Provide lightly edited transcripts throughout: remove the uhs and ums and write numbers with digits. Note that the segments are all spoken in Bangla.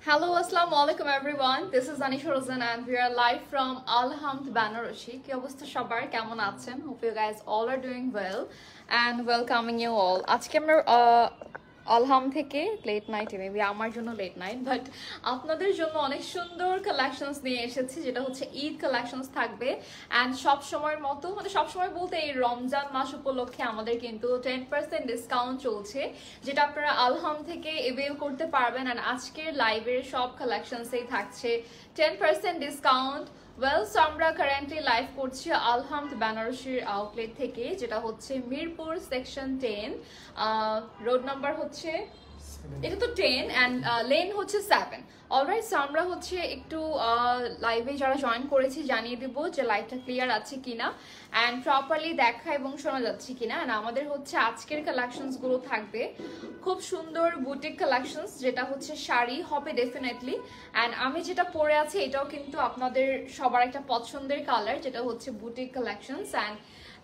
Hello, assalamu alaikum everyone. This is Anisha Rozan and we are live from Alhamd Banarashi. কি অবস্থা সবার, কেমন আছেন? Hope you guys all are doing well and welcoming you all. আজকে আমরা আলহাম থেকে লেট নাইটে, মেবি আমার জন্য লেট নাইট, বাট আপনাদের জন্য অনেক সুন্দর কালেকশনস নিয়ে এসেছি, যেটা হচ্ছে ঈদ কালেকশনস থাকবে। অ্যান্ড সব সময়ের মতো, মানে সবসময় বলতে এই রমজান মাস উপলক্ষে আমাদের কিন্তু 10% ডিসকাউন্ট চলছে, যেটা আপনারা আলহাম থেকে এভেল করতে পারবেন। অ্যান্ড আজকের লাইভের সব কালেকশনসেই থাকছে 10% ডিসকাউন্ট। ওয়েল, সো আমরা কারেন্টলি লাইভ করছি আলহামদ বেনারসির আউটলেট থেকে, যেটা হচ্ছে মিরপুর সেকশন 10, রোড নাম্বার হচ্ছে এটা তো 10 অ্যান্ড লেন হচ্ছে 7। অলরাইট, সো আমরা হচ্ছে একটু লাইভে যারা জয়েন করেছি জানিয়ে দেবো যে লাইভটা ক্লিয়ার আছে কিনা অ্যান্ড প্রপারলি দেখা এবং শোনা যাচ্ছে কিনা। অ্যান্ড আমাদের হচ্ছে আজকের কালেকশনসগুলো থাকবে খুব সুন্দর বুটিক কালেকশনস, যেটা হচ্ছে শাড়ি হবে ডেফিনেটলি। অ্যান্ড আমি যেটা পরে আছি এটাও কিন্তু আপনাদের সবার একটা পছন্দের কালার, যেটা হচ্ছে boutique collections. And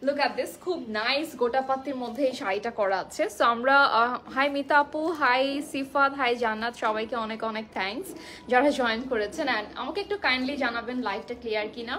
look at this, খুব নাইস গোটাপাতির মধ্যে এই শাড়িটা করা আছে। সো আমরা হাই মিতা আপু, হাই সিফাত, হাই জান্নাত, সবাইকে অনেক অনেক থ্যাঙ্কস যারা জয়েন করেছেন। অ্যান্ড আমাকে একটু কাইন্ডলি জানাবেন লাইভটা ক্লিয়ার কিনা।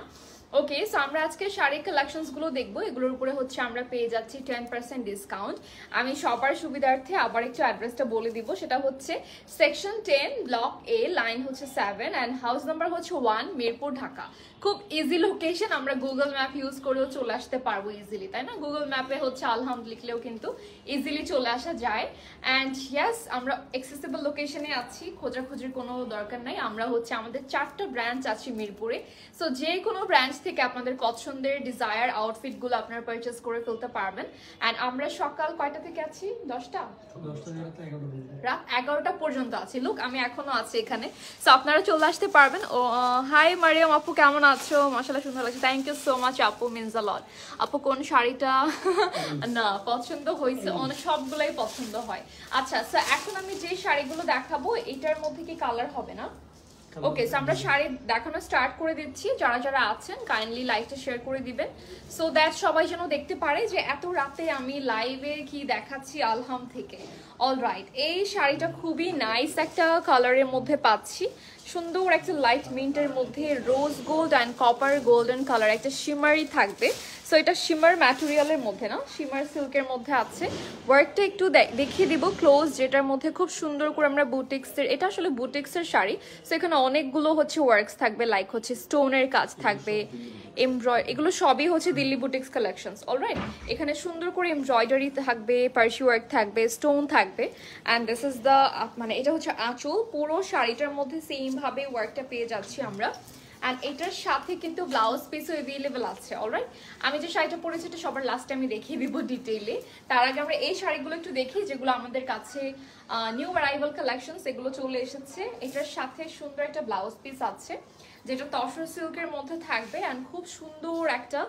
ওকে, সো আমরা আজকে শাড়ির কালেকশনসগুলো দেখবো, এগুলোর উপরে হচ্ছে আমরা পেয়ে যাচ্ছি 10% ডিসকাউন্ট। আমি সবার সুবিধার্থে আবার একটু অ্যাড্রেসটা বলে দিব, সেটা হচ্ছে সেকশন 10 ব্লক এ, লাইন হচ্ছে 7 অ্যান্ড হাউস নাম্বার হচ্ছে 1, মিরপুর, ঢাকা। খুব ইজি লোকেশন, আমরা গুগল ম্যাপ ইউজ করেও চলে আসতে পারবো ইজিলি, তাই না? গুগল ম্যাপে হচ্ছে আলহামদ লিখলেও কিন্তু ইজিলি চলে আসা যায়। অ্যান্ড ইয়াস, আমরা অ্যাক্সেসিবল লোকেশনে আছি, খোঁজাখুঁজির কোনো দরকার নাই। আমরা হচ্ছে আমাদের 4টা ব্রাঞ্চ আছে মিরপুরে, সো যে কোনো ব্রাঞ্চ থেকে আপনাদের পছন্দের ডিজায়ার আউটফিটগুলো আপনারা পারচেস করে ফেলতে পারবেন। অ্যান্ড আমরা সকাল কয়টা থেকে আছি? 10টা, রাত 11টা পর্যন্ত আছি। লুক, আমি এখনো আছি এখানে, সো আপনারা চলে আসতে পারবেন। ও হাই মারিয়াম আপু, কেমন আছো? মাশাআল্লাহ, সুন্দর লাগছে, থ্যাংক ইউ সো মাচ আপু, মিনস আ লট। আপু কোন শাড়িটা না পছন্দ হয়েছে? অনেক সবগুলাই পছন্দ হয়। আচ্ছা, সো এখন আমি যে শাড়িগুলো দেখাবো এটার মধ্যে কি কালার হবে না? ওকে, সো আমরা শাড়ি দেখানো স্টার্ট করে দিচ্ছি। যারা যারা আছেন কাইন্ডলি লাইভটা শেয়ার করে দিবেন, সো দ্যাট সবাই যেন দেখতে পারে যে এত রাতে আমি লাইভে কি দেখাচ্ছি আলহাম থেকে। অলরাইট, এই শাড়িটা খুবই নাইস একটা কালারের মধ্যে পাচ্ছি, সুন্দর একটা লাইট মিন্টের মধ্যে rose gold and copper golden colour, একটা শিমারি থাকবে। সো এটা শিমার ম্যাটেরিয়ালের মধ্যে না, শিমার সিল্কের মধ্যে আছে। ওয়ার্কটা একটু দেখিয়ে দিব ক্লোজ, যেটার মধ্যে খুব সুন্দর করে আমরা বুটিক্সের, এটা আসলে বুটিক্সের শাড়ি, সো এখানে অনেকগুলো হচ্ছে ওয়ার্কস থাকবে, লাইক হচ্ছে স্টোনের কাজ থাকবে, এগুলো সবই হচ্ছে দিল্লি বুটিক্স কালেকশনস। অলরাইট, এখানে সুন্দর করে এমব্রয়ডারি থাকবে, পার্সি ওয়ার্ক থাকবে, স্টোন থাকবে। অ্যান্ড দিস ইজ দ্য, মানে এটা হচ্ছে আঁচল, পুরো শাড়িটার মধ্যে সেম ভাবে ওয়ার্কটা পেয়ে যাচ্ছি আমরা। অ্যান্ড এটার সাথে কিন্তু ব্লাউজ পিসও অ্যাভেলেবেল আছে। অলরাইট, আমি যে শাড়িটা পরেছি এটা সবার লাস্টে আমি দেখিয়ে দিব ডিটেইলে। তার আগে আমরা এই শাড়িগুলো একটু দেখি, যেগুলো আমাদের কাছে নিউ অ্যারাইভাল কালেকশনস, এগুলো চলে এসেছে। এটার সাথে সুন্দর একটা ব্লাউজ পিস আছে, যেটা তসর সিল্কের মধ্যে থাকবে অ্যান্ড খুব সুন্দর একটা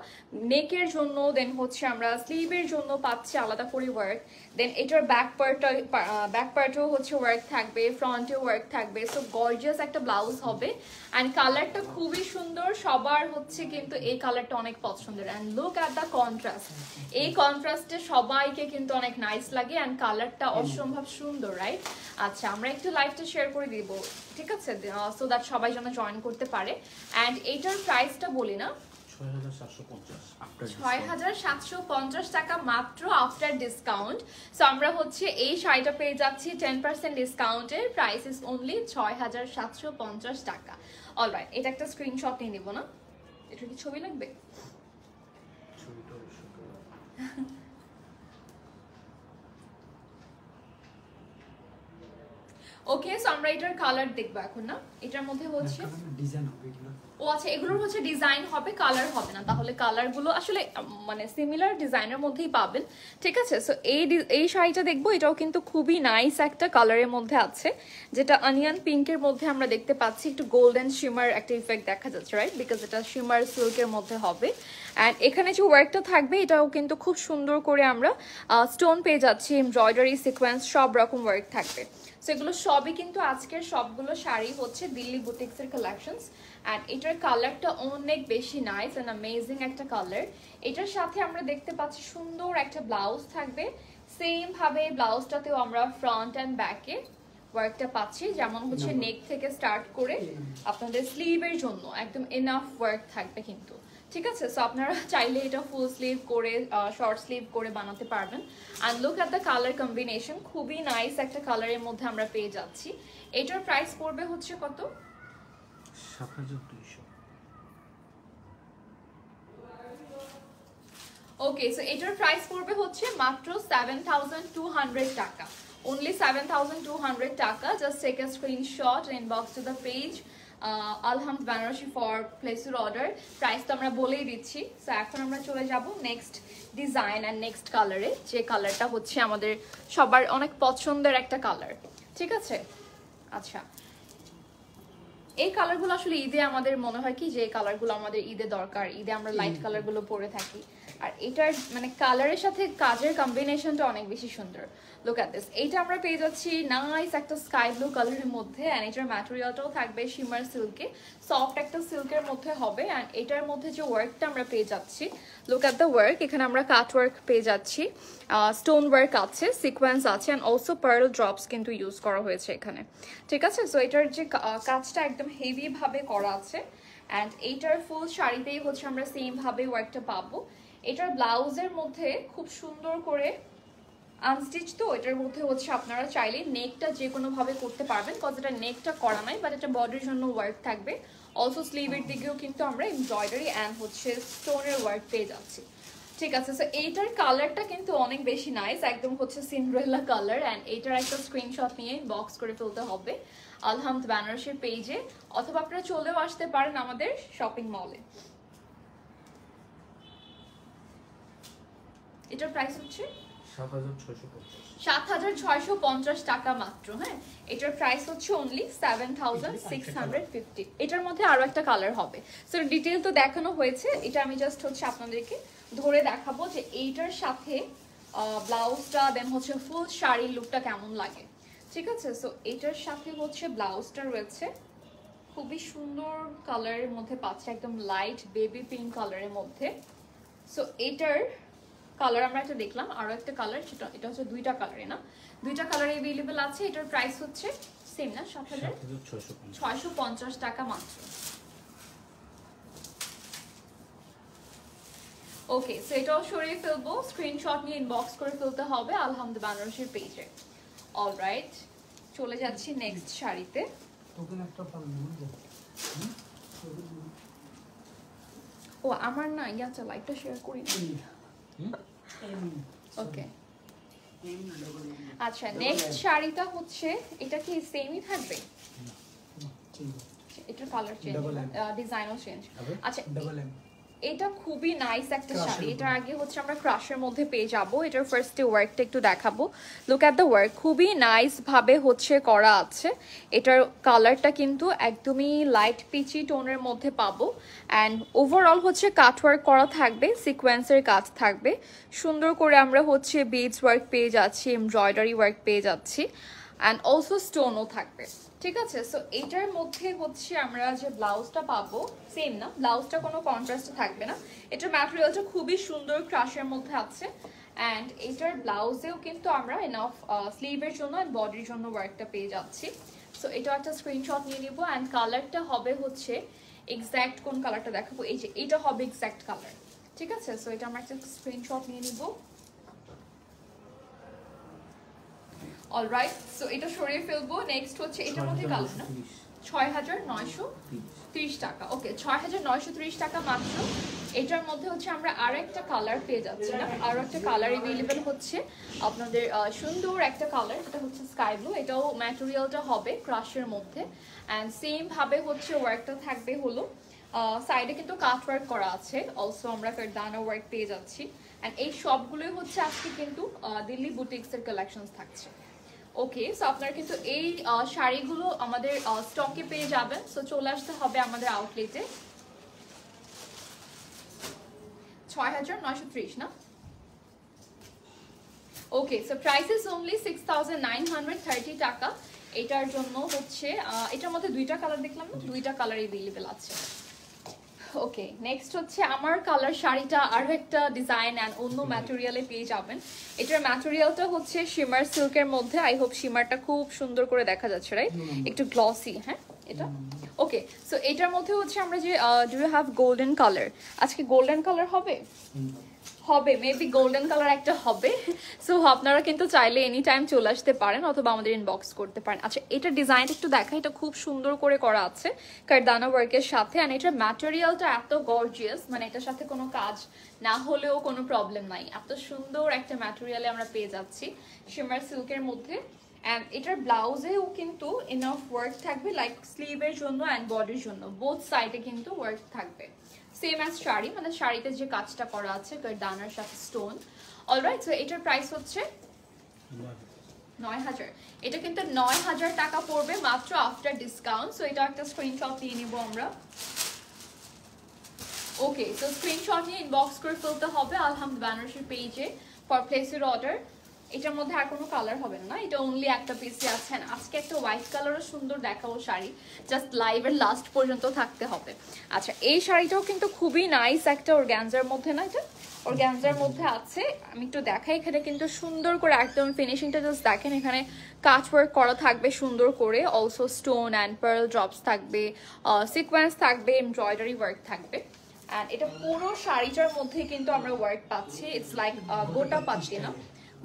নেকের জন্য, দেন হচ্ছে আমরা স্লিভের জন্য পাচ্ছি আলাদা করে ওয়ার্ক। দেন এটার ব্যাক পার্টেও হচ্ছে ওয়ার্ক থাকবে, ফ্রন্টেও ওয়ার্ক থাকবে। সো গর্জিয়াস একটা ব্লাউজ হবে অ্যান্ড কালারটা খুবই সুন্দর, সবার হচ্ছে কিন্তু এই কালারটা অনেক পছন্দের। And look at the contrast, এই কন্ট্রাস্টে সবাইকে কিন্তু অনেক নাইস লাগে অ্যান্ড কালারটা অসম্ভব সুন্দর, রাইট? আচ্ছা, আমরা একটু লাইভটা শেয়ার করে দিব, ঠিক আছে, সো দ্যাট সবাই যেন জয়েন করতে পারে। অ্যান্ড এইটার প্রাইসটা বলি না, ৬,৭৫০ টাকা মাত্র আফটার ডিসকাউন্ট। সো আমরা হচ্ছে এই শাড়িটা পেয়ে যাচ্ছি 10% ডিসকাউন্টের, প্রাইস ইজ অনলি ৬,৭৫০ টাকা। অলরাইট, এটা একটা স্ক্রিনশট নিয়ে নিব না, এটা কি ছবি লাগবে? ওকে, সো আমরা এটার কালার দেখবো এখন না। এটার মধ্যে হচ্ছে ডিজাইন হবে এগুলো। ও আচ্ছা, এগুলোর হচ্ছে ডিজাইন হবে, কালার হবে না। তাহলে কালারগুলো আসলে মানে সিমিলার ডিজাইনের মধ্যেই পাবেন, ঠিক আছে। সো এই শাড়িটা দেখবো, এটাও কিন্তু খুবই নাইস একটা কালারের মধ্যে আছে, যেটা অনিয়ন পিঙ্কের মধ্যে আমরা দেখতে পাচ্ছি একটু গোল্ডেন শিমার একটা ইফেক্ট দেখা যাচ্ছে, রাইট, বিকজ এটা শিমার সিল্কের মধ্যে হবে। অ্যান্ড এখানে যে ওয়ার্কটা থাকবে এটাও কিন্তু খুব সুন্দর করে আমরা স্টোন পেয়ে যাচ্ছি, এমব্রয়ডারি, সিকোয়েন্স, সব রকম ওয়ার্ক থাকবে। সো এগুলো সবই কিন্তু আজকের সবগুলো শাড়ি হচ্ছে দিল্লি বুটিক্সের কালেকশনস। অ্যান্ড এটার কালারটা অনেক বেশি নাইস অ্যান্ড অ্যামেজিং একটা কালার। এটার সাথে আমরা দেখতে পাচ্ছি সুন্দর একটা ব্লাউজ থাকবে, সেম ভাবে ব্লাউজটাতেও আমরা ফ্রন্ট অ্যান্ড ব্যাকে ওয়ার্কটা পাচ্ছি, যেমন হচ্ছে নেক থেকে স্টার্ট করে আপনাদের স্লিভের জন্য একদম এনাফ ওয়ার্ক থাকবে কিন্তু, ঠিক আছে। সো আপনারা চাইলে এটা ফুল স্লিভ করে শর্ট স্লিভ করে বানাতে পারবেন। And look at the colour combination, খুবই নাইস একটা কালারের মধ্যে আমরা পেয়ে যাচ্ছি। এটার প্রাইস পড়বে হচ্ছে কত? ৭,২০০। ওকে, সো এটার প্রাইস পড়বে হচ্ছে মাত্র 7,200 টাকা, only 7,200 টাকা। Just take a screenshot and inbox to the page Alhamd Benarasi for place your order. Price তো আমরা বলেই দিচ্ছি। সো এখন আমরা চলে যাব নেক্সট ডিজাইন অ্যান্ড নেক্সট কালারে, যে কালারটা হচ্ছে আমাদের সবার অনেক পছন্দের একটা কালার, ঠিক আছে। আচ্ছা, এই কালারগুলো আসলে ঈদে আমাদের মনে হয় কি যে এই কালারগুলো আমাদের ঈদে দরকার, ঈদে আমরা লাইট কালারগুলো পরে থাকি। আর এটার মানে কালারের সাথে কাজের কম্বিনেশনটা অনেক বেশি সুন্দর। লুক অ্যাট দিস, এইটা আমরা পেয়ে যাচ্ছি নাইস একটা স্কাই ব্লু কালারের মধ্যে। অ্যান্ড এটার ম্যাটেরিয়ালটাও থাকবে শিমার সিল্কে, সফট একটা সিল্কের মধ্যে হবে। অ্যান্ড এটার মধ্যে যে ওয়ার্কটা আমরা পেয়ে যাচ্ছি, লুক অ্যাট দ্য ওয়ার্ক, এখানে আমরা কাট ওয়ার্ক পেয়ে যাচ্ছি, স্টোন ওয়ার্ক আছে, সিকোয়েন্স আছে, অ্যান্ড অলসো পার্ল ড্রপস কিন্তু ইউজ করা হয়েছে এখানে, ঠিক আছে। সো এটার যে কাজটা একদম হেভি ভাবে করা আছে। অ্যান্ড এইটার ফুল শাড়িতেই হচ্ছে আমরা সেম ভাবে ওয়ার্কটা পাবো। এটার ব্লাউজের মধ্যে খুব সুন্দর করে আনস্টিচ, তো এটার মধ্যে হচ্ছে আপনারা চাইলে নেকটা যে কোনো ভাবে করতে পারবেন, কজ এটা নেকটা করা নাই, বাট এটা বডির জন্য ওয়ার্ক থাকবে। অলসো স্লিভের দিকেও কিন্তু আমরা এমব্রয়ডারি অ্যান্ড হচ্ছে স্টোনের ওয়ার্ক পেয়ে যাচ্ছি, ঠিক আছে। সো এইটার কালারটা কিন্তু অনেক বেশি নাইস, একদম হচ্ছে সিন্ড্রেলা কালার। অ্যান্ড এইটার একটা স্ক্রিনশট নিয়ে বক্স করে ফেলতে হবে আলহামদ বেনারসির পেজে, অথবা আপনারা চলেও আসতে পারেন আমাদের শপিং মলে। এটার প্রাইস হচ্ছে 7,650 টাকা মাত্র। হ্যাঁ, এটার প্রাইস হচ্ছে অনলি 7,650। এটার মধ্যে আরো একটা কালার হবে। সো ডিটেইল তো দেখানো হয়েছে, এটা আমি জাস্ট হচ্ছে আপনাদেরকে ধরে দেখাবো যে এইটার সাথে ব্লাউজটা দেন হচ্ছে ফুল শাড়ির লুকটা কেমন লাগে, ঠিক আছে। সো এটার সাথে হচ্ছে ব্লাউজটা রয়েছে খুবই সুন্দর কালারের মধ্যে পাচ্ছে, একদম লাইট বেবি পিঙ্ক কালারের মধ্যে। সো এটার কালার আমরা একটা দেখলাম, আরো একটা কালার, সেটা এটা হচ্ছে দুইটা কালারে না, দুইটা কালার अवेलेबल আছে। এটার প্রাইস হচ্ছে সেম না, 7,650 টাকা মাত্র। ওকে, সো এটাও সরিয়ে ফেলবো, স্ক্রিনশট নিয়ে ইনবক্স করে ফেলতে হবে আলহামদ বেনারসির পেজে। অলরাইট, চলে যাচ্ছি নেক্সট শাড়িতে। ও আমার না ইয়াটা লাইভটা শেয়ার করি না। ওকে, আচ্ছা, নেক্সট শাড়িটা হচ্ছে এটা কি সেমই থাকবে? এটার কালার চেঞ্জ, ডিজাইনও চেঞ্জ। আচ্ছা, এটা খুবই নাইস একটা শাড়ি। এটা আগে হচ্ছে আমরা ক্রাশের মধ্যে পেয়ে যাব। এটার ফার্স্টে ওয়ার্কটা একটু দেখাবো। লুক অ্যাট দ্য ওয়ার্ক, খুবই নাইস ভাবে হচ্ছে করা আছে। এটার কালারটা কিন্তু একদমই লাইট পিচি টোনের মধ্যে পাবো। অ্যান্ড ওভারঅল হচ্ছে কাট ওয়ার্ক করা থাকবে, সিকোয়েন্সের কাজ থাকবে, সুন্দর করে আমরা হচ্ছে বিডস ওয়ার্ক পেয়ে যাচ্ছি, এমব্রয়ডারি ওয়ার্ক পেয়ে যাচ্ছি, অ্যান্ড অলসো স্টোনও থাকবে, ঠিক আছে। সো এটার মধ্যে হচ্ছে আমরা যে ব্লাউজটা পাবো সেম না, ব্লাউজটা কোনো কন্ট্রাস্ট থাকবে না। এটার ম্যাটেরিয়ালটা খুবই সুন্দর ক্রাশের মধ্যে আছে। অ্যান্ড এটার ব্লাউজেও কিন্তু আমরা এনাফ স্লিভের জন্য অ্যান্ড বডির জন্য ওয়ার্কটা পেয়ে যাচ্ছি। সো এটা একটা স্ক্রিনশট নিয়ে নিব। অ্যান্ড কালারটা হবে হচ্ছে এক্স্যাক্ট কোন কালারটা দেখাবো, এই যে এটা হবে এক্স্যাক্ট কালার, ঠিক আছে। সো এটা আমরা একটা স্ক্রিনশট নিয়ে নিব। অলরাইট, সো এটা সরিয়ে ফেলবো। নেক্সট হচ্ছে এটার মধ্যে কালার না, 6,930 টাকা। ওকে, 6,930 টাকা মাত্র এটার মধ্যে হচ্ছে আমরা আরো একটা কালার পেয়ে যাচ্ছি না, আরো একটা কালার अवेलेबल হচ্ছে আপনাদের, সুন্দর একটা কালার, এটা হচ্ছে স্কাই ব্লু। এটাও ম্যাটেরিয়ালটা হবে ক্রাশের মধ্যে, এন্ড সেম ভাবে হচ্ছে ওয়ার্কটা থাকবে হলো সাইডে কিন্তু কাট ওয়ার্ক করা আছে, অলসো আমরা কারদানা ওয়ার্ক পেয়ে যাচ্ছি। এন্ড এই সবগুলোই হচ্ছে আজকে কিন্তু দিল্লি বুটিক্সের কালেকশনস থাকছে। ওকে, সো আপনারা কিন্তু এই শাড়িগুলো আমাদের স্টকে পেয়ে যাবেন। সো চলে আসতে হবে আমাদের আউটলেটে। ৬৯৩০ না? ওকে, সো প্রাইস ইজ অনলি ৬৯30 টাকা। এটার জন্য হচ্ছে এটার মধ্যে দুইটা কালার দেখলাম না, দুইটা কালার अवेलेबल আছে। ওকে, নেক্সট হচ্ছে আমার কালার শাড়িটা আরো একটা ডিজাইন এন্ড অন্য ম্যাটেরিয়ালে পেয়ে যাবেন। এটার ম্যাটেরিয়ালটা হচ্ছে শিমার সিল্কের মধ্যে। আই হোপ শিমারটা খুব সুন্দর করে দেখা যাচ্ছে, রাইট? একটু গ্লসি, হ্যাঁ এটা। ওকে, সো এটার মধ্যে হচ্ছে আমরা যে do you have golden colour? আজকে গোল্ডেন কালার হবে, হবে মেবি গোল্ডেন কালার একটা হবে। সো আপনারা কিন্তু চাইলে এনি টাইম চলে আসতে পারেন অথবা আমাদের ইনবক্স করতে পারেন। আচ্ছা, এটা ডিজাইন একটু দেখা, এটা খুব সুন্দর করে করা আছে কারদানা ওয়ার্কের সাথে, আর এটার ম্যাটেরিয়ালটা এত গর্জিয়াস, মানে এটার সাথে কোনো কাজ না হলেও কোনো প্রবলেম নাই, এত সুন্দর একটা ম্যাটেরিয়ালে আমরা পেয়ে যাচ্ছি শিমার সিল্কের মধ্যে। অ্যান্ড এটার ব্লাউজেও কিন্তু এনাফ ওয়ার্ক থাকবে, লাইক স্লিভের জন্য অ্যান্ড বডির জন্য, বোথ সাইডে কিন্তু ওয়ার্ক থাকবে সেম অ্যাজ শাড়ি, মানে শাড়িতে যে কাজটা করা আছে কারদানার সাথে স্টোন। অলরাইট, সো এটার প্রাইস হচ্ছে ৯,০০০। এটা কিন্তু ৯,০০০ টাকা পড়বে মাত্র আফটার ডিসকাউন্ট। সো এটা একটা স্ক্রিনশট নিয়ে নিব আমরা। ওকে, সো স্ক্রিনশট নিয়ে ইনবক্স করে ফেলতে হবে আলহামদ বেনারসির পেজে ফর প্লেস ইউর অর্ডার। এটার মধ্যে আর কোনো কালার হবে না, এটা অনলি একটা পিসে আছে। আজকে একটা হোয়াইট কালারও সুন্দর দেখাবো শাড়ি, জাস্ট লাইভের লাস্ট পর্যন্ত থাকতে হবে। আচ্ছা, এই শাড়িটাও কিন্তু খুবই নাইস একটা অর্গানজার মধ্যে, না এটা অর্গানজার মধ্যে আছে। আমি একটু দেখাই, এখানে কিন্তু সুন্দর করে একদম ফিনিশিংটা জাস্ট দেখেন, এখানে কাজ ওয়ার্ক করা থাকবে সুন্দর করে, also stone and pearl drops থাকবে, সিকোয়েন্স থাকবে, এমব্রয়ডারি ওয়ার্ক থাকবে। অ্যান্ড এটা পুরো শাড়িটার মধ্যে কিন্তু আমরা ওয়ার্ক পাচ্ছি, ইটস লাইক গোটা পাচ্ছি না,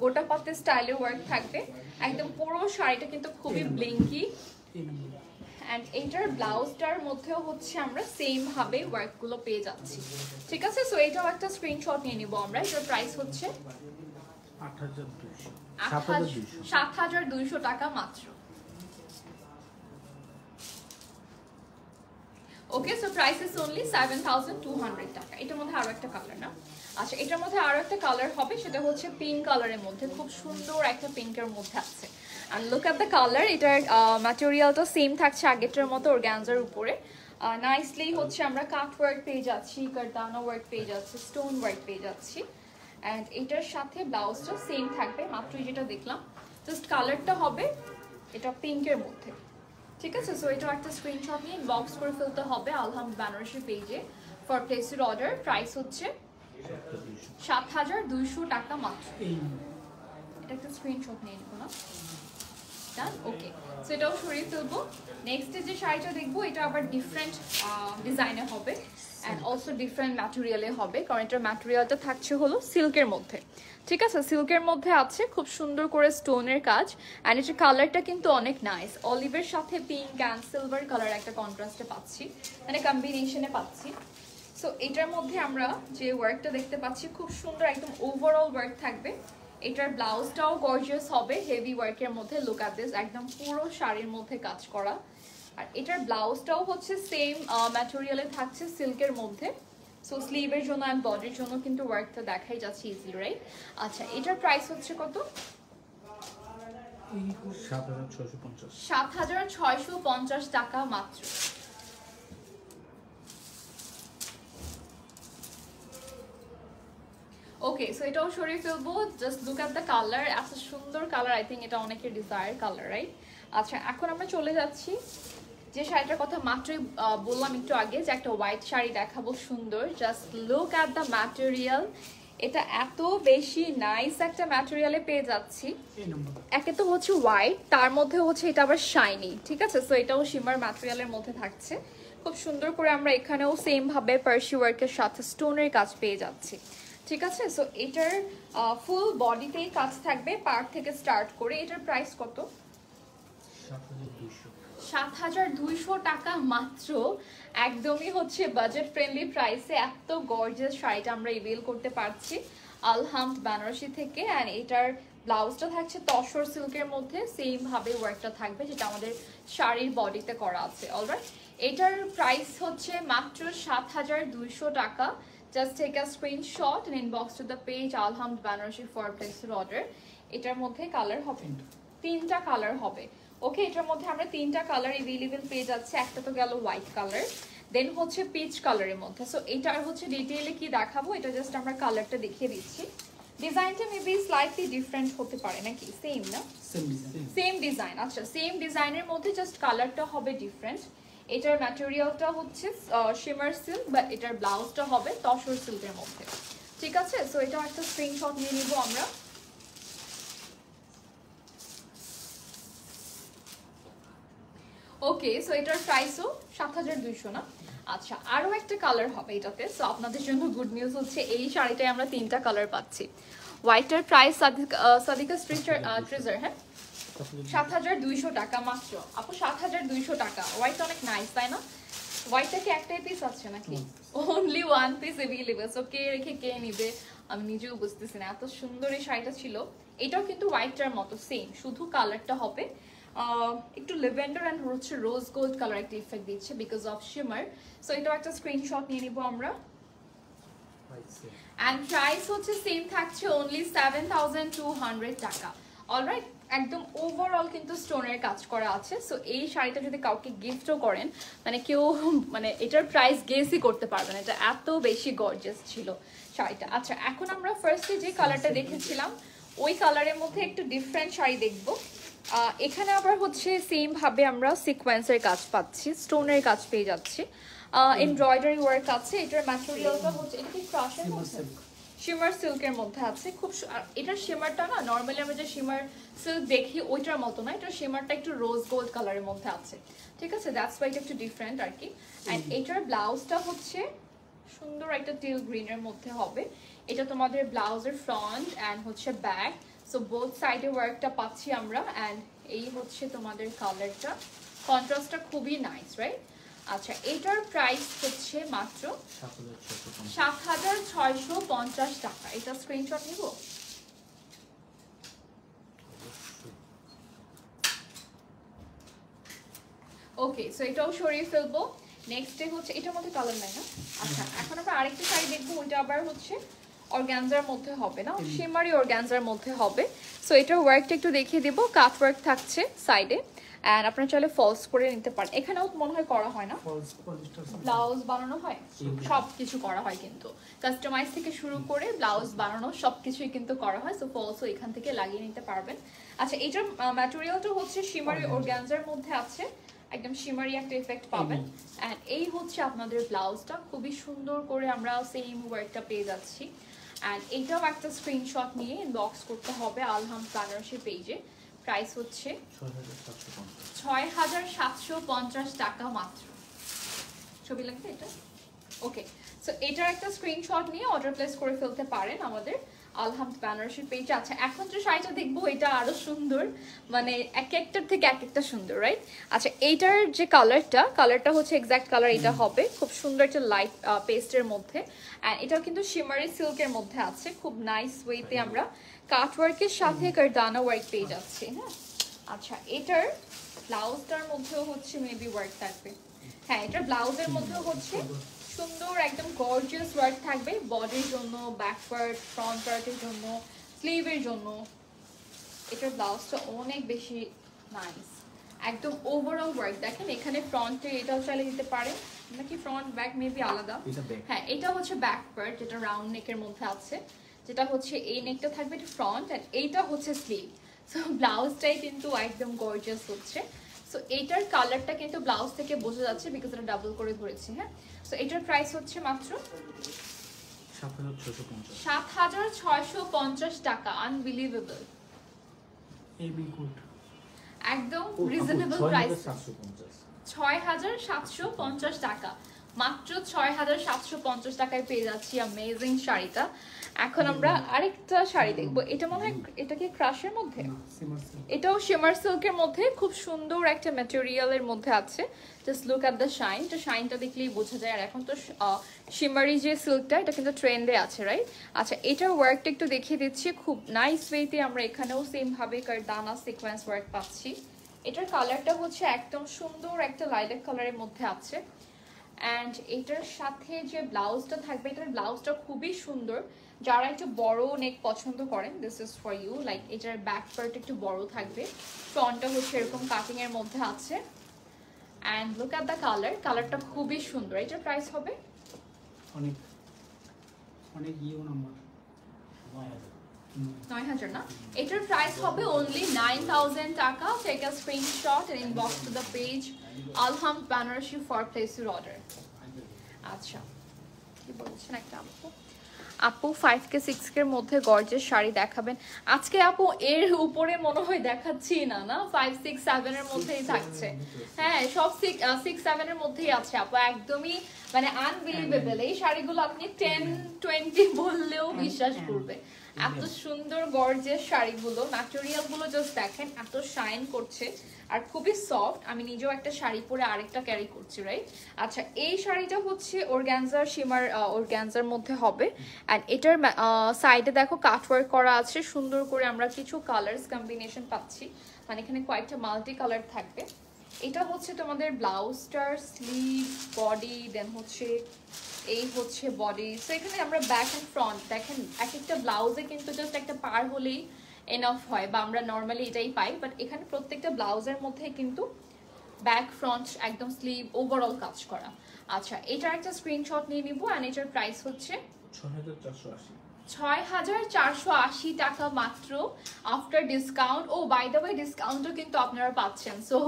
গোটা পাতে স্টাইলের ওয়ার্ক থাকবে একদম পুরো শাড়িটা, কিন্তু খুবই ব্লিঙ্কি। অ্যান্ড এইটার ব্লাউজটার মধ্যেও হচ্ছে আমরা সেম ভাবে ওয়ার্কগুলো পেয়ে যাচ্ছি, ঠিক আছে? সো এটাও একটা স্ক্রিনশট নিয়ে নিব আমরা। এটার প্রাইস হচ্ছে ৭,২০০ টাকা মাত্র। ওকে, সো প্রাইস ইজ অনলি ৭,২০০ টাকা। এটার মধ্যে আরো একটা কালার না? আচ্ছা, এটার মধ্যে আরো একটা কালার হবে, সেটা হচ্ছে পিঙ্ক কালারের মধ্যে, খুব সুন্দর একটা পিঙ্কের মধ্যে আছে। And look at the colour. এটার ম্যাটেরিয়ালটা সেম থাকছে আগেরটার মতো অর্গানজার উপরে। নাইসলি হচ্ছে আমরা কাট ওয়ার্ক পেয়ে যাচ্ছি, কারদানা ওয়ার্ক পেয়ে যাচ্ছি, স্টোন ওয়ার্ক পেয়ে যাচ্ছি। অ্যান্ড এটার সাথে ব্লাউজটা সেম থাকবে, মাত্রই যেটা দেখলাম, জাস্ট কালারটা হবে এটা পিঙ্কের মধ্যে, ঠিক আছে? সো এটা একটা স্ক্রিনশট নিয়ে ইনবক্স করে ফেলতে হবে আলহামদ বেনারসি পেজে for place your order. Price হচ্ছে ৭,২০০ টাকা মাত্র। এটা একটা স্ক্রিনশট নিয়ে নিব না? ডান, ওকে। সো এটাও সরিয়ে ফেলবো। নেক্সট যে শাড়িটা দেখবো, এটা আবার ডিফারেন্ট ডিজাইনে হবে অ্যান্ড অলসো ডিফারেন্ট ম্যাটেরিয়ালে হবে, কারণ এটার ম্যাটেরিয়ালটা থাকছে হলো সিল্কের মধ্যে, ঠিক আছে? সিল্কের মধ্যে আছে খুব সুন্দর করে স্টোনের কাজ। অ্যান্ড এটার কালারটা কিন্তু অনেক নাইস, অলিভের সাথে পিঙ্ক অ্যান্ড সিলভার কালার একটা কন্ট্রাস্টে পাচ্ছি, মানে কম্বিনেশনে পাচ্ছি। সো এটার মধ্যে আমরা যে ওয়ার্কটা দেখতে পাচ্ছি খুব সুন্দর একদম ওভারঅল ওয়ার্ক থাকবে। এটার ব্লাউজটাও গর্জিয়াস হবে হেভি ওয়ার্কের মধ্যে, লুক এট দিস, একদম পুরো শাড়ির মধ্যে কাজ করা। আর এটার ব্লাউজটাও হচ্ছে সেম ম্যাটেরিয়ালে থাকছে সিল্কের মধ্যে। সো স্লিভের জন্য অ্যান্ড বডির জন্য কিন্তু ওয়ার্কটা দেখাই যাচ্ছে ইজিলি, রাইট? আচ্ছা, এটার প্রাইস হচ্ছে কত? ৭,৬৫০ টাকা মাত্র। ওকে, সো এটাও সরিয়ে ফেলবো। Just look at the colour, এত সুন্দর কালার, আই থিঙ্ক এটা অনেকের ডিজায়ার কালার, রাইট? আচ্ছা, এখন আমরা চলে যাচ্ছি যে শাড়িটার কথা মাত্রই বললাম একটু আগে, যে একটা হোয়াইট শাড়ি দেখাবো সুন্দর। Just look at the material, এটা এত বেশি নাইস একটা ম্যাটেরিয়ালে পেয়ে যাচ্ছি। একে তো হচ্ছে হোয়াইট, তার মধ্যে হচ্ছে এটা আবার শাইনি, ঠিক আছে? সো এটাও শিমার ম্যাটেরিয়ালের মধ্যে থাকছে খুব সুন্দর করে। আমরা এখানেও সেম ভাবে পার্সি ওয়ার্কের সাথে স্টোনের কাজ পেয়ে যাচ্ছি, ঠিক আছে? সো এটার ফুল বডিতেই কাজ থাকবে পার্ট থেকে স্টার্ট করে। এটার প্রাইস কত? 7,200 টাকা মাত্র, একদমই হচ্ছে বাজেট ফ্রেন্ডলি প্রাইসে এত গর্জিয়াস শাড়িটা আমরা রিভিল করতে পারছি আলহামদ বেনারসি থেকে। অ্যান্ড এটার ব্লাউজটা থাকছে তসর সিল্কের মধ্যে, সেম ভাবে ওয়ার্কটা থাকবে যেটা আমাদের শাড়ির বডিতে করা আছে। অলরাইট, এটার প্রাইস হচ্ছে মাত্র 7,200 টাকা। Just take a screenshot and inbox to the page Alhamd Benarasi for প্লেসের অর্ডার। এটার মধ্যে কালার হবে, 3টা কালার হবে। ওকে, এটার মধ্যে আমরা 3টা কালার এভেলেবেল পেয়ে যাচ্ছে। একটা তো গেল হোয়াইট কালার, দেন হচ্ছে পিচ কালারের মধ্যে। সো এটার হচ্ছে ডিটেইলে কি দেখাবো, এটা জাস্ট আমরা কালারটা দেখিয়ে দিচ্ছি। ডিজাইনটা মেবি স্লাইটলি ডিফারেন্ট হতে পারে নাকি, সেম না? Same design. আচ্ছা, সেম ডিজাইনের মধ্যে জাস্ট কালারটা হবে ডিফারেন্ট। এটার ম্যাটেরিয়ালটা হচ্ছে শিমার সিল্ক, বাট এটার ব্লাউজটা হবে তসর সিল্কের মধ্যে। ঠিক আছে, সো এটা একটা স্ক্রিনশট নিয়ে নিব আমরা। ওকে, সো এটার প্রাইসও 7,200 না? আচ্ছা, আরো একটা কালার হবে এটাতে। সো আপনাদের জন্য গুড নিউজ হচ্ছে এই শাড়িটায় আমরা 3টা কালার পাচ্ছি। হোয়াইটের প্রাইস সাদিকা ট্রেজার, হ্যাঁ, 7,200 টাকা মাত্র। আপু 7,200 টাকা। হোয়াইট অনেক নাইস, তাই না? হোয়াইটটা কি একটাই পিস আছে নাকি? Only one piece available. So কে রেখে কে নিবে আমি নিজেও বুঝতেছি না, এত সুন্দর এই শাড়িটা ছিল। এটাও কিন্তু হোয়াইটটার মতো সেম, শুধু কালারটা হবে একটু লেভেন্ডার এন্ড হচ্ছে রোজ গোল্ড কালার একটা ইফেক্ট দিচ্ছে বিকজ অফ শিমার। সো এটাও একটা স্ক্রিনশট নিয়ে নিব আমরা। এন্ড প্রাইস হচ্ছে সেম থাকছে অনলি 7,200 টাকা। অলরাইট, একদম ওভারঅল কিন্তু স্টোনের কাজ করা আছে। সো এই শাড়িটা যদি কাউকে গিফটও করেন, মানে কেউ মানে এটার প্রাইস গেসই করতে পারবে না, এটা এত বেশি গর্জিয়াস ছিল শাড়িটা। আচ্ছা, এখন আমরা ফার্স্টে যে কালারটা দেখেছিলাম ওই কালারের মধ্যে একটু ডিফারেন্ট শাড়ি দেখবো। এখানে আবার হচ্ছে সেম ভাবে আমরা সিকোয়েন্সের কাজ পাচ্ছি, স্টোনের কাজ পেয়ে যাচ্ছি, এমব্রয়ডারি ওয়ার্ক আছে। এটার ম্যাটেরিয়ালটা হচ্ছে, এটা কি ক্রাশের মধ্যে শিমার সিল্কের মধ্যে আছে। খুব এটার শিমারটা না নর্মালি আমরা যে শিমার সিল্ক দেখি ওইটার মতো না, এটার শিমারটা একটু রোজ গোল্ড কালারের মধ্যে আছে। ঠিক আছে, দ্যাটস ওয়াই এটা একটু ডিফারেন্ট আর কি। অ্যান্ড এটার ব্লাউজটা হচ্ছে সুন্দর একটা টিল গ্রিনের মধ্যে হবে। এটা তোমাদের ব্লাউজের ফ্রন্ট অ্যান্ড হচ্ছে ব্যাক, সো বোথ সাইডে ওয়ার্কটা পাচ্ছি আমরা। অ্যান্ড এই হচ্ছে তোমাদের কালারটা, কন্ট্রাস্টটা খুবই নাইস, রাইট? আচ্ছা, এটার প্রাইস হচ্ছে মাত্র 7,650 টাকা। এটা স্ক্রিনশট নিব। ওকে, সো এটাও সরিয়ে ফেলবো। নেক্সটে হচ্ছে এটার মধ্যে কালার নাই না? আচ্ছা, এখন আমরা আরেকটা শাড়ি দেখবো, ওইটা আবার হচ্ছে অর্গানজার মধ্যে হবে না, শিমারি অর্গানজার মধ্যে হবে। সো এটার ওয়ার্কটা একটু দেখিয়ে দেবো। কাট ওয়ার্ক থাকছে সাইডে, এন্ড আপনারা চাইলে ফলস করে নিতে পারেন। এখানেও মনে হয় করা হয় না, ব্লাউজ বানানো হয়, সবকিছু করা হয় কিন্তু কাস্টমাইজ থেকে শুরু করে ব্লাউজ বানানো সবকিছুই কিন্তু করা হয়। সো ফলসও এখান থেকে লাগিয়ে নিতে পারবেন। আচ্ছা, এটার ম্যাটেরিয়ালটা হচ্ছে শিমারি অর্গানজার মধ্যে আছে, একদম শিমারি একটা এফেক্ট পাবেন। এন্ড এই হচ্ছে আপনাদের ব্লাউজটা, খুবই সুন্দর করে আমরা সেম ওয়ার্কটা পেয়ে যাচ্ছি। অ্যান্ড এটাও একটা স্ক্রিনশট নিয়ে ইনবক্স করতে হবে আলহামদ বেনারসি পেজে। প্রাইস হচ্ছে 6,750 টাকা মাত্র। ছবি লাগবে এটা? ওকে, সো এটার একটা স্ক্রিনশট নিয়ে অর্ডার প্লেস করে ফেলতে পারেন আমাদের আলহামদ বেনারসি পেজে। আচ্ছা, এখন যে শাড়িটা দেখবো এটা আরো সুন্দর, মানে এক একটার থেকে এক একটা সুন্দর, রাইট? আচ্ছা, এইটার যে কালারটা হচ্ছে এক্সাক্ট কালার এটা হবে, খুব সুন্দর একটা লাইট পেস্টের মধ্যে। অ্যান্ড এটাও কিন্তু শিমারি সিল্কের মধ্যে আছে, খুব নাইস ওয়েতে আমরা কাট ওয়ার্কের সাথে কারদানা ওয়ার্ক পেয়ে যাচ্ছি। হ্যাঁ, আচ্ছা, এটার ব্লাউজটার মধ্যেও হচ্ছে মেবি ওয়ার্ক থাকবে। হ্যাঁ, এটার ব্লাউজের মধ্যেও হচ্ছে সুন্দর একদম গর্জিয়াস ওয়ার্ক থাকবে, বডির জন্য, ব্যাক পার্ট, ফ্রন্ট পার্টের জন্য, স্লিভের জন্য। এটার ব্লাউজটা অনেক বেশি নাইস, একদম ওভারঅল ওয়ার্ক। দেখেন এখানে ফ্রন্টে এটাও চালিয়ে দিতে পারেন নাকি, ফ্রন্ট ব্যাক মেবি আলাদা। হ্যাঁ, এটা হচ্ছে ব্যাক পার্ট যেটা রাউন্ড নেকের মধ্যে আছে, যেটা হচ্ছে এই নেকটা থাকবে এটা ফ্রন্ট, আর এইটা হচ্ছে স্লিভ। সো ব্লাউজটাই কিন্তু একদম গর্জিয়াস হচ্ছে। সো এইটার কালারটা কিন্তু ব্লাউজ থেকে বোঝা যাচ্ছে বিকজ এটা ডাবল করে ধরেছি। হ্যাঁ, সো এটার প্রাইস হচ্ছে মাত্র 7,650 টাকা। আনবিলিভেবল, একদম রিজনেবল প্রাইস, 6,750 টাকা। মাত্র ৬,৭৫০ টাকায় পেয়ে যাচ্ছি অ্যামেজিং শাড়িটা। এখন আমরা আরেকটা শাড়ি দেখবো, এটা মনে হয় এটা কি ক্রাশের মধ্যে, এটাও শিমার সিল্কের মধ্যে, খুব সুন্দর একটা ম্যাটেরিয়ালের মধ্যে আছে। Just look at the shine, তো শাইনটা দেখলেই বোঝা যায়। আর এখন তো শিমারি যে সিল্কটা এটা কিন্তু ট্রেন্ডে আছে, রাইট? আচ্ছা, এটার ওয়ার্কটা একটু দেখিয়ে দিচ্ছি, খুব নাইস ওয়েতে আমরা এখানেও সেম ভাবে কারদানা সিকোয়েন্স ওয়ার্ক পাচ্ছি। এটার কালারটা হচ্ছে একদম সুন্দর একটা লাইলাক কালারের মধ্যে আছে। অ্যান্ড এটার সাথে যে ব্লাউজটা থাকবে, এটার ব্লাউজটা খুবই সুন্দর। যারা একটু বড় নেক পছন্দ করেন, this is for you. Like এটার ব্যাক পার্ট একটু বড় থাকবে, ফ্রন্টটা হচ্ছে এরকম কাটিং এর মধ্যে আছে। And look at the colour, কালারটা খুবই সুন্দর। এটার প্রাইস হবে অনেক অনেক ইউ নাম্বার ৯,০০০ না, এটার প্রাইস হবে অনলি 9,000 টাকা। Take a screenshot and inbox to the page Alhamd Benarasi for place your order. আচ্ছা, কি বলছেন একটা আপু 5K 6K এর মধ্যে গর্জেস শাড়ি দেখাবেন আজকে? আপু এর উপরে মনে হয় দেখাচ্ছি না, না 5, 6, 7 এর মধ্যেই থাকছে। হ্যাঁ, সব 6, 7 এর মধ্যেই আছে আপু, একদমই মানে আনবিলিভেবল। এই শাড়িগুলো আপনি 10, 20 বললেও বিশ্বাস করবে। এত সুন্দর গর্জেস শাড়িগুলো, ম্যাটেরিয়াল গুলো জাস্ট দেখেন, এত শাইন করছে আর খুবই সফট। আমি নিজেও একটা শাড়ি পরে আরেকটা ক্যারি করছি, রাইট? আচ্ছা, এই শাড়িটা হচ্ছে অর্গানজার শিমার অর্গানজার মধ্যে হবে। অ্যান্ড এটার সাইডে দেখো কাটওয়ার্ক করা আছে সুন্দর করে, আমরা কিছু কালার্স কম্বিনেশন পাচ্ছি, মানে এখানে কয়েকটা মাল্টি কালার থাকবে। এটা হচ্ছে তোমাদের ব্লাউজটার স্লিভ, বডি, দেন হচ্ছে এই হচ্ছে বডি। সো এখানে আমরা ব্যাক অ্যান্ড ফ্রন্ট দেখেন, এক একটা ব্লাউজে কিন্তু জাস্ট একটা পার হলেই এনাফ হয়, বা আমরা নর্মালি এটাই পাই, বাট এখানে প্রত্যেকটা ব্লাউজের মধ্যে কিন্তু ব্যাক ফ্রন্ট একদম স্লিভ ওভারঅল কাজ করা। আচ্ছা, এটার একটা স্ক্রিনশট নিয়ে নিব। অ্যান্ড এটার প্রাইস হচ্ছে ৬,৪৮০ টাকা মাত্র আফটার ডিসকাউন্ট। ও বাই দ্য ওয়ে, ডিসকাউন্টও কিন্তু আপনারা পাচ্ছেন। সো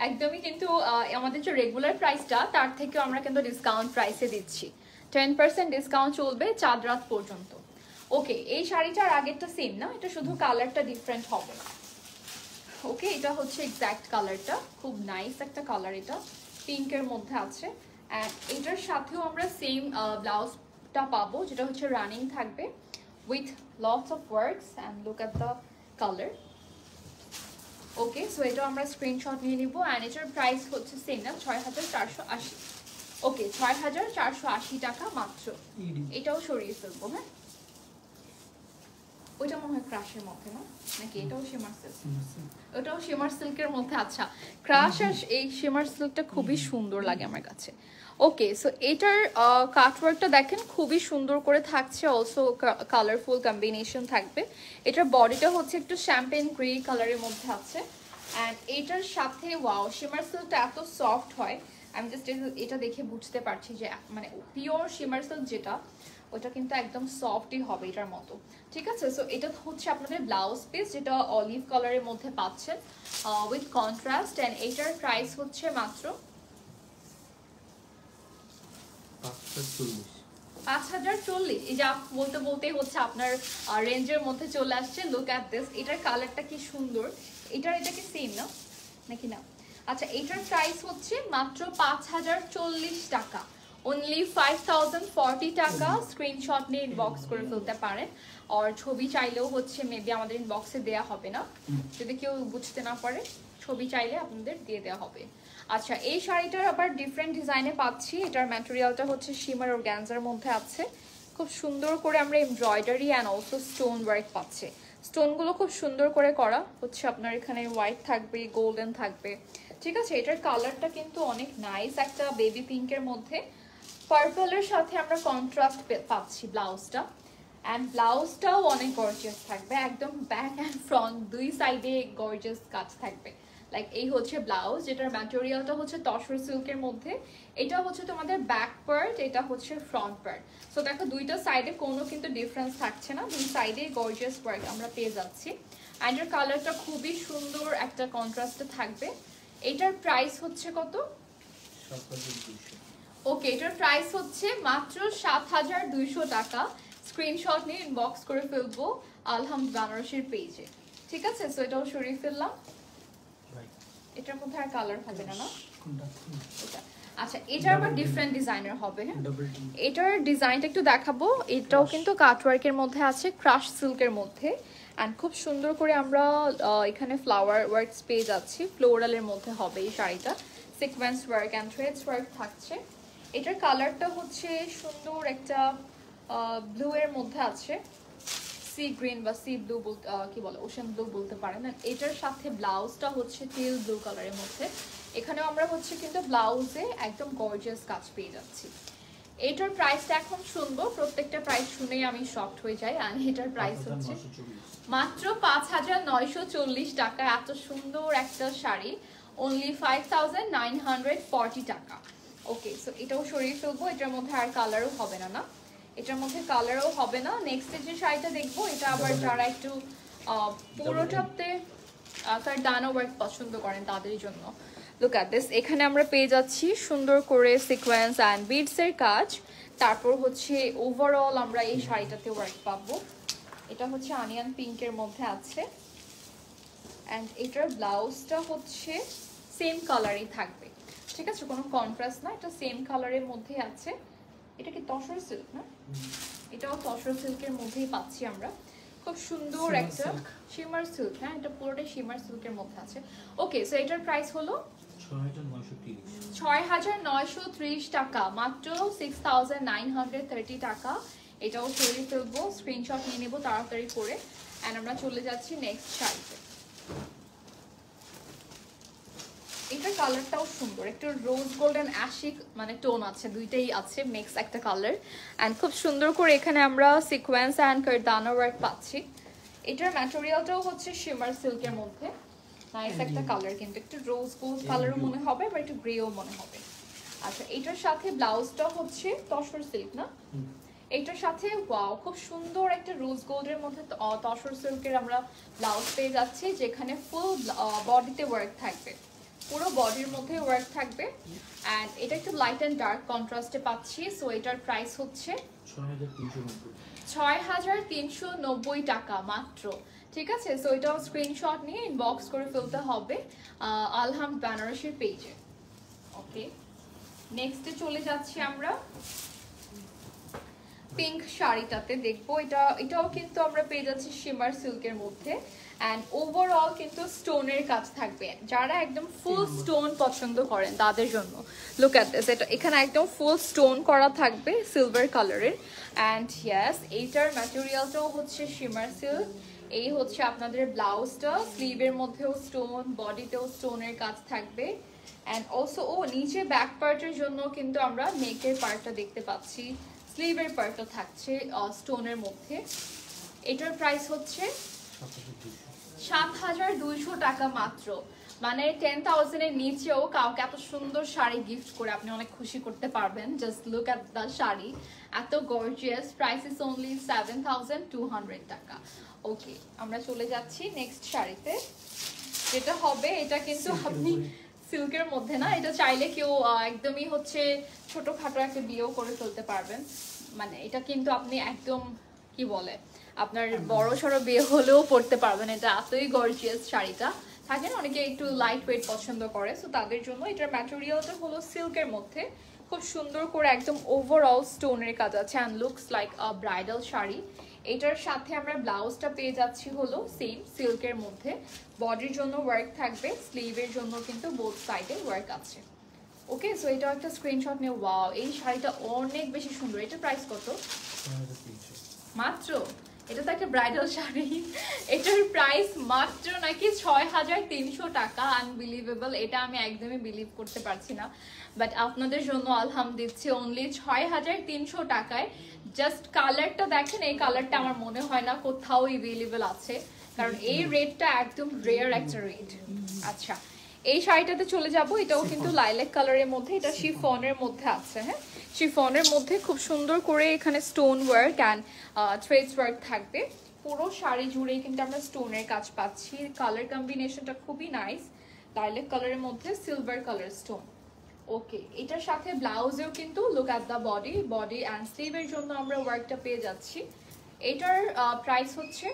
একদমই কিন্তু আমাদের যে রেগুলার প্রাইসটা তার থেকেও আমরা কিন্তু ডিসকাউন্ট প্রাইসে দিচ্ছি। 10% ডিসকাউন্ট চলবে চাঁদ রাত পর্যন্ত। ওকে, এই শাড়িটার আগেরটা সেম না, এটা শুধু কালারটা ডিফারেন্ট হবে। ওকে, এটা হচ্ছে এক্স্যাক্ট কালারটা, খুব নাইস একটা কালার, এটা পিঙ্কের মধ্যে আছে। অ্যান্ড এটার সাথেও আমরা সেম ব্লাউজটা পাবো, যেটা হচ্ছে রানিং থাকবে with lots of works. And look at the colour. Okay, so এটা আমরা স্ক্রিনশট নিয়ে নিব। অ্যান্ড এটার প্রাইস হচ্ছে সেম না, ৬,৪৮০। ওকে, ৬,৪৮০ টাকা মাত্র। এটাও সরিয়ে ফেলবো। হ্যাঁ, ওইটা মনে হয় ক্রাশের মধ্যে না, নাকি এটাও শিমার সিল্ক? ওটাও শিমার সিল্কের মধ্যে। আচ্ছা, ক্রাশ আর এই শিমার সিল্কটা খুবই সুন্দর লাগে আমার কাছে। ওকে, সো এটার কাটওয়ার্কটা দেখেন খুবই সুন্দর করে থাকছে, অলসো কালারফুল কম্বিনেশন থাকবে। এটার বডিটা হচ্ছে একটু শ্যাম্পেন গ্রে কালারের মধ্যে আছে। অ্যান্ড এটার সাথে ওয়াও, শিমার সিল্কটা এত সফট হয়, আমি জাস্ট এটা দেখে বুঝতে পারছি যে মানে পিওর শিমার সিল্ক যেটা, ওটা কিন্তু একদম সফটই হবে এটার মতো। ঠিক আছে, সো এটা হচ্ছে আপনাদের ব্লাউজ পিস, যেটা অলিভ কালারের মধ্যে পাচ্ছেন উইথ কন্ট্রাস্ট। অ্যান্ড এটার প্রাইস হচ্ছে মাত্র ৫,০৪০। এই যে বলতে বলতেই হচ্ছে আপনার রেঞ্জের মধ্যে চলে আসছে। লুক অ্যাট দিস, এটার কালারটা কি সুন্দর। এটা কি সেম না, নাকি না? আচ্ছা, এটার প্রাইস হচ্ছে মাত্র ৫,০৪০ টাকা, অনলি 5,040 টাকা। স্ক্রিনশট নিয়ে ইনবক্স করে ফেলতে পারেন। আর ছবি চাইলেও হচ্ছে মেবি আমাদের ইনবক্সে দেওয়া হবে না, যদি কেউ বুঝতে না পারে, ছবি চাইলে আপনাদের দিয়ে দেওয়া হবে। আচ্ছা, এই শাড়িটার আবার ডিফারেন্ট ডিজাইনে পাচ্ছি। এটার ম্যাটেরিয়ালটা হচ্ছে শিমার অর্গানজার মধ্যে আছে, খুব সুন্দর করে আমরা embroidery and also stone work পাচ্ছি। স্টোনগুলো খুব সুন্দর করে করা হচ্ছে, আপনার এখানে হোয়াইট থাকবে, গোল্ডেন থাকবে। ঠিক আছে, এটার কালারটা কিন্তু অনেক নাইস, একটা বেবি পিঙ্কের মধ্যে পার্পলের সাথে আমরা কন্ট্রাস্ট পাচ্ছি ব্লাউজটা। অ্যান্ড ব্লাউজটাও অনেক গর্জিয়াস থাকবে, একদম ব্যাক অ্যান্ড ফ্রন্ট দুই সাইডে গর্জিয়াস কাজ থাকবে। লাইক এই হচ্ছে ব্লাউজ, যেটার ম্যাটেরিয়ালটা হচ্ছে তসর সিল্কের মধ্যে। এটা হচ্ছে তোমাদের ব্যাক পার্ট, এটা হচ্ছে ফ্রন্ট পার্ট। সো দেখো, দুইটা সাইডে কোনো কিন্তু ডিফারেন্স থাকছে না, দুই সাইডে গর্জিয়াস ওয়ার্ক আমরা পেয়ে যাচ্ছি। অ্যান্ড এর কালারটা খুবই সুন্দর একটা কন্ট্রাস্টে থাকবে। এটার প্রাইস হচ্ছে কত? ৭,২০০। ওকে, এটার প্রাইস হচ্ছে মাত্র ৭,২০০ টাকা। স্ক্রিনশট নিয়ে ইনবক্স করে ফেলবো আলহাম বেনারসির পেজে। ঠিক আছে, সো এটাও সরিয়ে ফেললাম। এটার মধ্যে আর কালার হবে না, না? কোনটা? এটা আচ্ছা এটার আবার ডিফারেন্ট ডিজাইনের হবে, হ্যাঁ ডাবল টি। এটার ডিজাইনটা একটু দেখাবো। এটাও কিন্তু কাটওয়ার্কের মধ্যে আছে, ক্রাশ সিল্কের মধ্যে, অ্যান্ড খুব সুন্দর করে আমরা এখানে ফ্লাওয়ার ওয়ার্কস পেয়ে যাচ্ছি। ফ্লোরালের মধ্যে হবে এই শাড়িটা, sequence work and threads work থাকছে। এটার কালারটা হচ্ছে সুন্দর একটা ব্লু এর মধ্যে আছে, সি গ্রিন বা সি ব্লু বলতে কি বলে, ওশান ব্লু বলতে পারেন। এটার সাথে ব্লাউজটা হচ্ছে টিল ব্লু কালারের মধ্যে। এখানেও আমরা হচ্ছে কিন্তু ব্লাউজে একদম গর্জিয়াস কাজ পেয়ে যাচ্ছি। এটার প্রাইসটা এখন শুনবো, প্রত্যেকটা প্রাইস শুনেই আমি শকড হয়ে যাই। আর এটার প্রাইস হচ্ছে মাত্র ৫,৯৪০ টাকা। এত সুন্দর একটা শাড়ি অনলি 5,940 টাকা। ওকে, সো এটাও সরিয়ে ফেলবো, এটার মধ্যে আর কালারও হবে না, না এটার মধ্যে কালারও হবে না। নেক্সট যে শাড়িটা দেখবো এটা আবার যারা একটু পুরোটাতে কারদানা ওয়ার্ক পছন্দ করেন তাদের জন্য। লুক অ্যাট দিস, এখানে আমরা পেয়ে যাচ্ছি সুন্দর করে সিকোয়েন্স অ্যান্ড বিডসের কাজ। তারপর হচ্ছে ওভারঅল আমরা এই শাড়িটাতে ওয়ার্ক পাবো। এটা হচ্ছে আনিয়ান পিঙ্কের মধ্যে আছে, অ্যান্ড এটার ব্লাউজটা হচ্ছে সেম কালারই থাকবে, ঠিক আছে, কোনো কন্ট্রাস্ট না, এটা সেম কালারের মধ্যে আছে। এটা কি তসর সিল্ক না? এটাও তসর সিল্কের মধ্যেই পাচ্ছি আমরা। খুব সুন্দর একটা শিমার সিল্ক, হ্যাঁ এটা পুরোটাই শিমার সিল্কের মধ্যে আছে। ওকে, সো এটার প্রাইস হলো ৬,৯৩০ টাকা, মাত্র 6,930 টাকা। এটাও সরিয়ে ফেলবো, স্ক্রিনশট নিয়ে নেবো তাড়াতাড়ি করে। অ্যান্ড আমরা চলে যাচ্ছি নেক্সট শাড়িতে। এটার কালারটাও সুন্দর, একটু রোজ গোল্ডেন অ্যাশিক মানে টোন আছে, দুইটাই আছে মিক্স একটা কালার। অ্যান্ড খুব সুন্দর করে এখানে আমরা সিকোয়েন্স অ্যান্ড কারদানা ওয়ার্ক পাচ্ছি। এটার ম্যাটেরিয়ালটাও হচ্ছে শিমার সিল্কের মধ্যে, নাইস একটা কালার, কিন্তু একটু রোজ গোল্ড কালারও মনে হবে বা একটু গ্রেও মনে হবে। আচ্ছা এটার সাথে ব্লাউজটা হচ্ছে তসর সিল্ক না? এটার সাথে ওয়াও খুব সুন্দর একটা রোজ গোল্ডের মধ্যে তসর সিল্কের আমরা ব্লাউজ পেয়ে যাচ্ছি, যেখানে ফুল বডিতে ওয়ার্ক থাকবে, পুরো বডির মধ্যে ওয়ার্ক থাকবে। অ্যান্ড এটা একটু লাইট অ্যান্ড ডার্ক কন্ট্রাস্টে পাচ্ছি। সো এটার প্রাইস হচ্ছে ৬,৩৯০ টাকা মাত্র, ঠিক আছে। সো এটাও স্ক্রিনশট নিয়ে ইনবক্স করে ফেলতে হবে আলহাম বেনারসির পেজে। ওকে, নেক্সটে চলে যাচ্ছি আমরা পিঙ্ক শাড়িটাতে দেখবো। এটাও কিন্তু আমরা পেয়ে যাচ্ছি শিমার সিল্কের মধ্যে, অ্যান্ড ওভারঅল কিন্তু স্টোনের কাজ থাকবে। যারা একদম ফুল স্টোন পছন্দ করেন তাদের জন্য লুক অ্যাট দিস, এটা এখানে একদম ফুল স্টোন করা থাকবে সিলভার কালারের। অ্যান্ড ইয়েস, এইটার ম্যাটেরিয়ালটাও হচ্ছে শিমার সিল্ক। এই হচ্ছে আপনাদের ব্লাউজটা, স্লিভের মধ্যেও স্টোন, বডিতেও স্টোনের কাজ থাকবে। অ্যান্ড অলসো নিচে ব্যাক পার্টের জন্য কিন্তু আমরা নেকের পার্টটা দেখতে পাচ্ছি, স্লিভের পার্টটা থাকছে স্টোনের মধ্যে। এটার প্রাইস হচ্ছে ৭,২০০ টাকা মাত্র, মানে 10,000 এর নিচেও কাউকে এত সুন্দর শাড়ি গিফট করে আপনি অনেক খুশি করতে পারবেন। Just look at the sari, এত গর্জিয়াস। প্রাইস ইজ অনলি 7,200 টাকা। ওকে, আমরা চলে যাচ্ছি নেক্সট শাড়িতে, যেটা হবে এটা কিন্তু আপনি সিল্কের মধ্যে না, এটা চাইলে কেউ একদমই হচ্ছে ছোটখাটো একটা বিয়েও করে ফেলতে পারবেন। মানে এটা কিন্তু আপনি একদম কি বলে আপনার বড় সড়ো বিয়ে হলেও পরতে পারবেন, এটা এতই গর্জিয়াস শাড়িটা। থাকে না অনেকে একটু লাইট ওয়েট পছন্দ করে, সো তাদের জন্য এটার ম্যাটেরিয়ালটা হলো সিল্কের মধ্যে, খুব সুন্দর করে একদম ওভারঅল স্টোনের কাজ আছে, and looks like a bridal sari. এটার সাথে আমরা ব্লাউজটা পেয়ে যাচ্ছি হলো সেম সিল্কের মধ্যে, বডির জন্য ওয়ার্ক থাকবে, স্লিভের জন্য কিন্তু বোথ সাইডে ওয়ার্ক আছে। ওকে, সো এটাও একটা স্ক্রিনশট নিয়ে। ওয়াও, এই শাড়িটা অনেক বেশি সুন্দর। এটার প্রাইস কত? মাত্র, এটা তো একটা ব্রাইডাল শাড়ি, এটার প্রাইস মাত্র নাকি ৬,৩০০ টাকা। আনবিলিভেবল, এটা আমি একদমই বিলিভ করতে পারছি না, বাট আপনাদের জন্য আলহাম দিচ্ছি অনলি ৬,৩০০ টাকায়। জাস্ট কালারটা দেখেন, এই কালারটা আমার মনে হয় না কোথাও অ্যাভেলেবল আছে, কারণ এই রেটটা একদম রেয়ার একটা রেট। আচ্ছা, এই শাড়িটাতে চলে যাব। এটাও কিন্তু লাইলাক কালারের মধ্যে, এটা শিফনের মধ্যে আছে, হ্যাঁ শিফনের মধ্যে খুব সুন্দর করে এখানে stone work and threads work থাকবে। পুরো শাড়ি জুড়েই কিন্তু আমরা স্টোনের কাজ পাচ্ছি। কালার কম্বিনেশনটা খুবই নাইস, লাইলাক কালারের মধ্যে সিলভার কালার স্টোন। ওকে, এটার সাথে ব্লাউজেও কিন্তু look at the body and স্লিভের জন্য আমরা ওয়ার্কটা পেয়ে যাচ্ছি। এটার প্রাইস হচ্ছে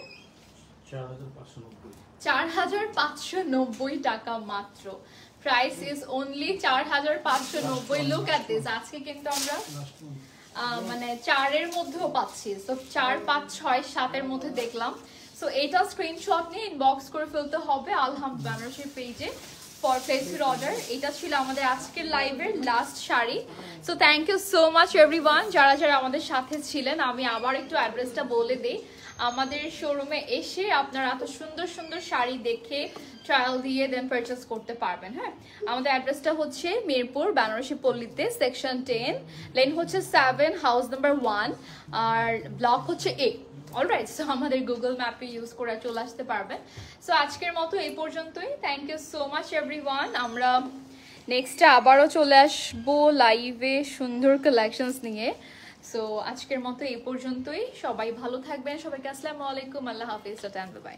4,590 টাকা মাত্র। Price is only 4,590। Look at this. আজকে কিন্তু আমরা মানে 4 এর মধ্যেও পাচ্ছি। সো 4, 5, 6, 7 এর মধ্যে দেখলাম। সো এইটা স্ক্রিনশট নিয়ে ইনবক্স করে ফেলতে হবে আলহামদ বেনারসির পেজে ফর প্লেস ইউর অর্ডার। এটা ছিল আমাদের আজকের লাইভের last sari. So thank you so much everyone যারা যারা আমাদের সাথে ছিলেন। আমি আবার একটু অ্যাড্রেসটা বলে দিই। আমাদের শোরুমে এসে আপনারা এত সুন্দর সুন্দর শাড়ি দেখে ট্রায়াল দিয়ে দেন পারচেস করতে পারবেন। হ্যাঁ, আমাদের অ্যাড্রেসটা হচ্ছে মিরপুর বেনারসি পল্লীতে, সেকশন 10, লেন হচ্ছে 7, হাউস নাম্বার 1, আর ব্লক হচ্ছে 8। অলরাইট, সো আমাদের গুগল ম্যাপে ইউজ করে চলে আসতে পারবেন। সো আজকের মতো এই পর্যন্তই। Thank you so much everyone. আমরা নেক্সটে আবারও চলে আসবো লাইভে সুন্দর কালেকশনস নিয়ে। সো আজকের মতো এই পর্যন্তই। সবাই ভালো থাকবেন। সবাইকে আসসালামু আলাইকুম, আল্লাহ হাফিজ, টাটা, বাই বাই।